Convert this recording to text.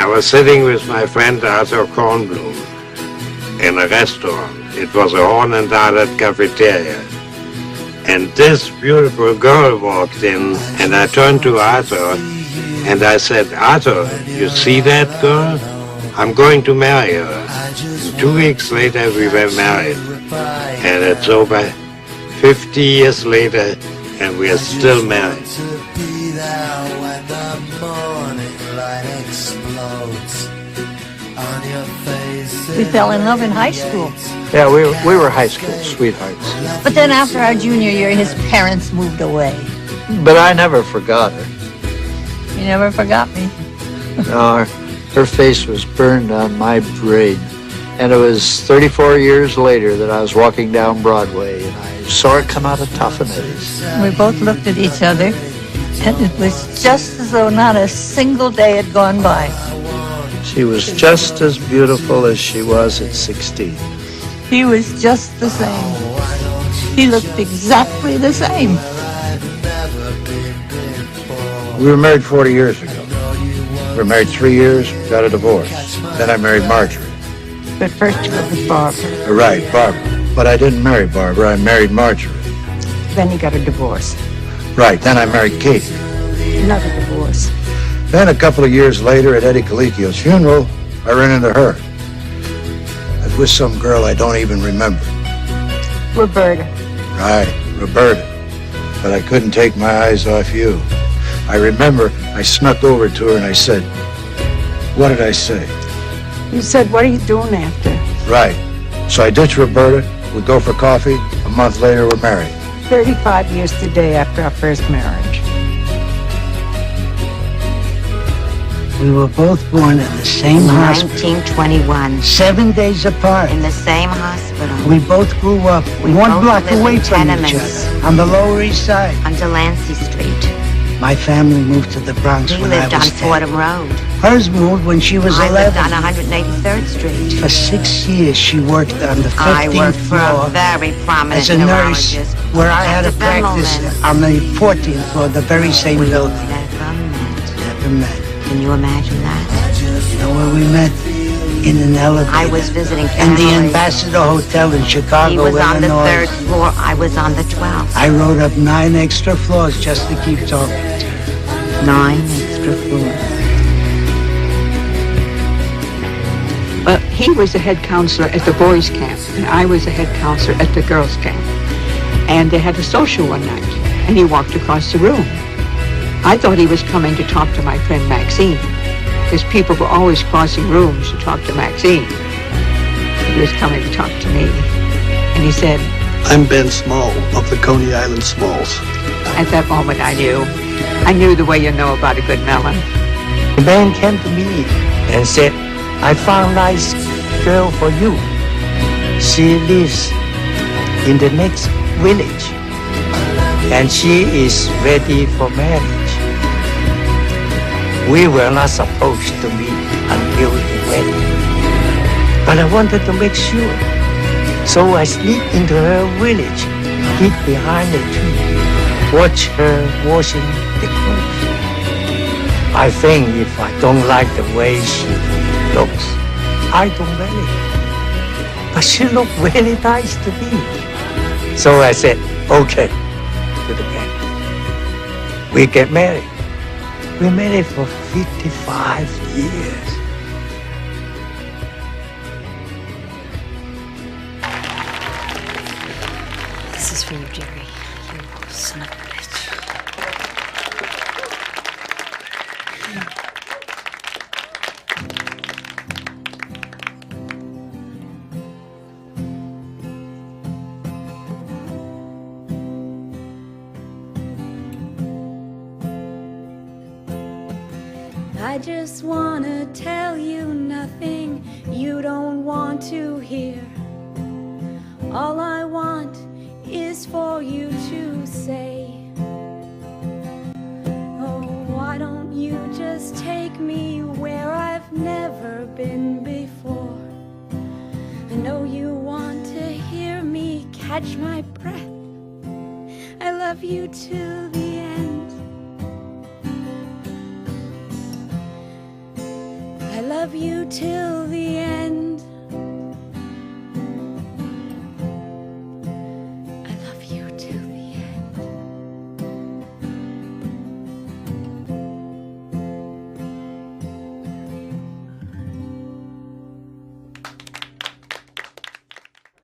I was sitting with my friend Arthur Kornblum in a restaurant. It was a Horn and Arlet cafeteria. And this beautiful girl walked in, and I turned to Arthur, and I said, Arthur, you see that girl? I'm going to marry her. And 2 weeks later, we were married. And it's over 50 years later, and we are still married. We fell in love in high school. Yeah, we were high school sweethearts. But then after our junior year, his parents moved away. But I never forgot her. You never forgot me. No, her face was burned on my brain. And it was 34 years later that I was walking down Broadway, and I saw her come out of Toffene's. We both looked at each other, and it was just as though not a single day had gone by. She was just as beautiful as she was at 16. He was just the same. He looked exactly the same. We were married 40 years ago. We were married 3 years, got a divorce. Then I married Marjorie. But first you were with Barbara. Right, Barbara. But I didn't marry Barbara, I married Marjorie. Then you got a divorce. Right, then I married Kate. Another divorce. Then a couple of years later at Eddie Colicchio's funeral, I ran into her. I was with some girl I don't even remember. Roberta. Right, Roberta. But I couldn't take my eyes off you. I remember I snuck over to her and I said, what did I say? You said, what are you doing after? Right. So I ditched Roberta, we go for coffee, a month later we're married. 35 years today after our first marriage. We were both born in the same hospital. 1921. 7 days apart. In the same hospital. We both grew up We one both block lived away in from each tenements. other on the Lower East Side. On Delancey Street. My family moved to the Bronx We when I lived on was 10. Fordham Road. Hers moved when she was I 11. lived on 183rd Street. For 6 years, she worked on the 15th I worked for floor a very prominent as a nurse, neurologist. where I had to Dr. practice Bimmelman. on the 14th floor, the very same We building. never met. Never met. Can you imagine that? You know where we met? In an elevator. I was visiting in the families. Ambassador Hotel in Chicago, He was on the Illinois. 3rd floor. I was on the 12th. I rode up 9 extra floors just to keep talking to her. 9 extra floors. Well, he was the head counselor at the boys' camp, and I was the head counselor at the girls' camp. And they had a social one night, and he walked across the room. I thought he was coming to talk to my friend Maxine, because people were always crossing rooms to talk to Maxine. He was coming to talk to me, and he said, I'm Ben Small of the Coney Island Smalls. at that moment I knew the way you know about a good melon. The man came to me and said, I found a nice girl for you. She lives in the next village, and she is ready for marriage. We were not supposed to meet until the wedding, but I wanted to make sure. So I sneaked into her village, hid behind a tree, watch her washing the clothes. I think if I don't like the way she looks, I don't marry her. But she looked really nice to me. So I said, okay, to the wedding. We get married. We married for 55 years. This is for you, Jerry. You son of a bitch. I just wanna tell you nothing you don't want to hear. All I want is for you to say, oh, why don't you just take me where I've never been before? I know you want to hear me catch my breath. I love you to the end. I love you till the end.